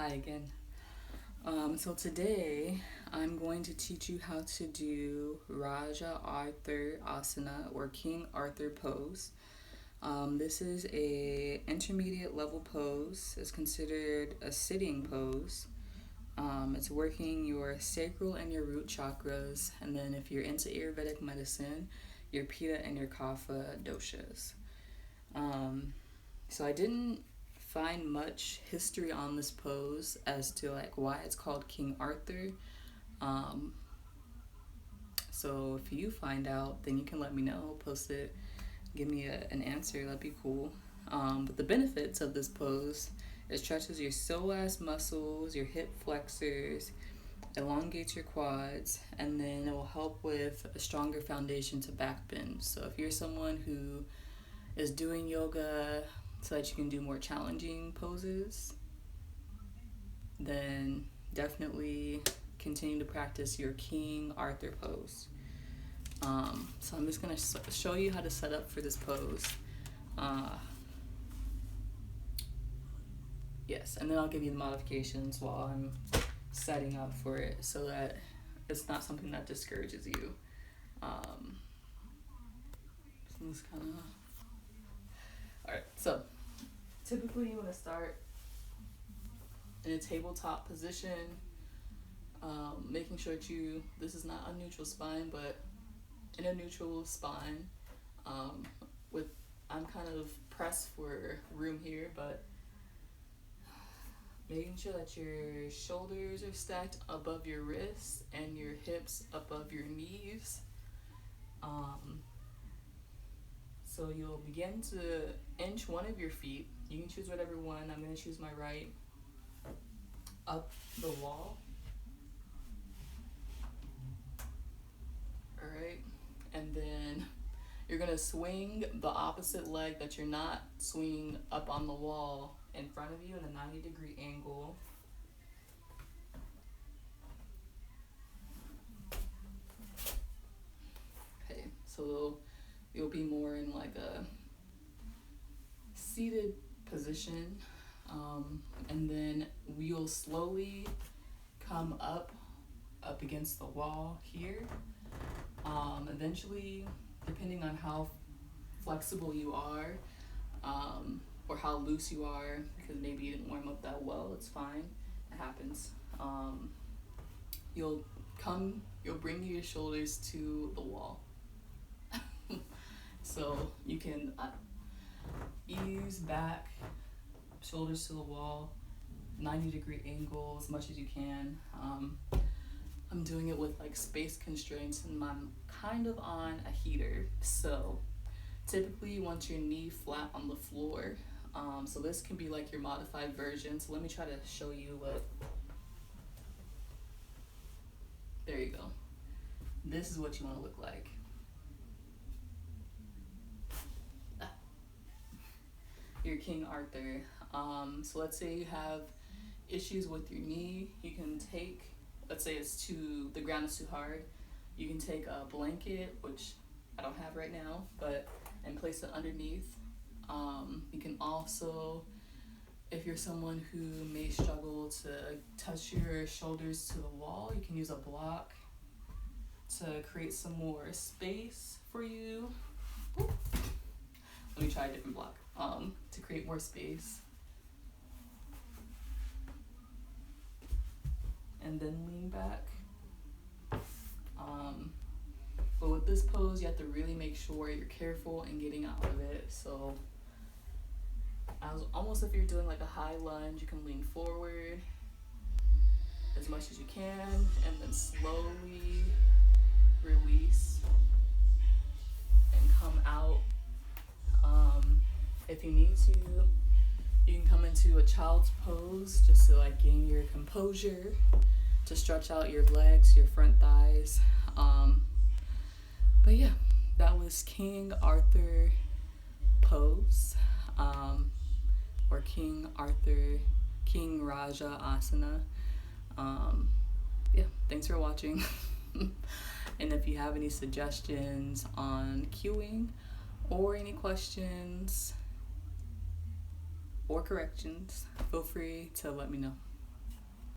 Hi again. So today I'm going to teach you how to do Raja Arthur Asana or King Arthur Pose. This is a intermediate level pose. It's considered a sitting pose. It's working your sacral and your root chakras, and then if you're into Ayurvedic medicine, your Pitta and your Kapha doshas. So I didn't find much history on this pose as to like why it's called King Arthur. Um, so if you find out, then you can let me know. Post it. Give me an answer. That'd be cool. But the benefits of this pose, it stretches your psoas muscles, your hip flexors, elongates your quads, and then it will help with a stronger foundation to back bend. So if you're someone who is doing yoga so that you can do more challenging poses, then definitely continue to practice your King Arthur pose. So I'm just going to show you how to set up for this pose. Yes, and then I'll give you the modifications while I'm setting up for it so that it's not something that discourages you. Alright, so typically you want to start in a tabletop position, making sure that this is not a neutral spine, but in a neutral spine. I'm kind of pressed for room here, but making sure that your shoulders are stacked above your wrists and your hips above your knees. So you'll begin to inch one of your feet. You can choose whatever one. I'm going to choose my right, up the wall. Alright, and then you're going to swing the opposite leg that you're not swinging up on the wall in front of you in a 90-degree angle. Okay, so you'll be more in like a seated position, and then we'll slowly come up against the wall here. Eventually, depending on how flexible you are, or how loose you are, because maybe you didn't warm up that well, it's fine, it happens. You'll bring your shoulders to the wall. So you can ease back, shoulders to the wall, 90-degree angle as much as you can. I'm doing it with like space constraints, and I'm kind of on a heater, so typically you want your knee flat on the floor. So this can be like your modified version. So let me try to show you what. There you go. This is what you want to look like. Your King Arthur. So let's say you have issues with your knee. You can take, let's say the ground is too hard. You can take a blanket, which I don't have right now, and place it underneath. You can also, if you're someone who may struggle to touch your shoulders to the wall, you can use a block to create some more space for you. Let me try a different block to create more space. And then lean back. But with this pose, you have to really make sure you're careful in getting out of it. So almost if you're doing like a high lunge, you can lean forward as much as you can, and then slowly release and come out. If you need to, you can come into a child's pose just to like gain your composure, to stretch out your legs, your front thighs. But yeah, that was King Arthur Pose, or King Raja Asana. Yeah, thanks for watching. And if you have any suggestions on cueing or any questions or corrections, feel free to let me know.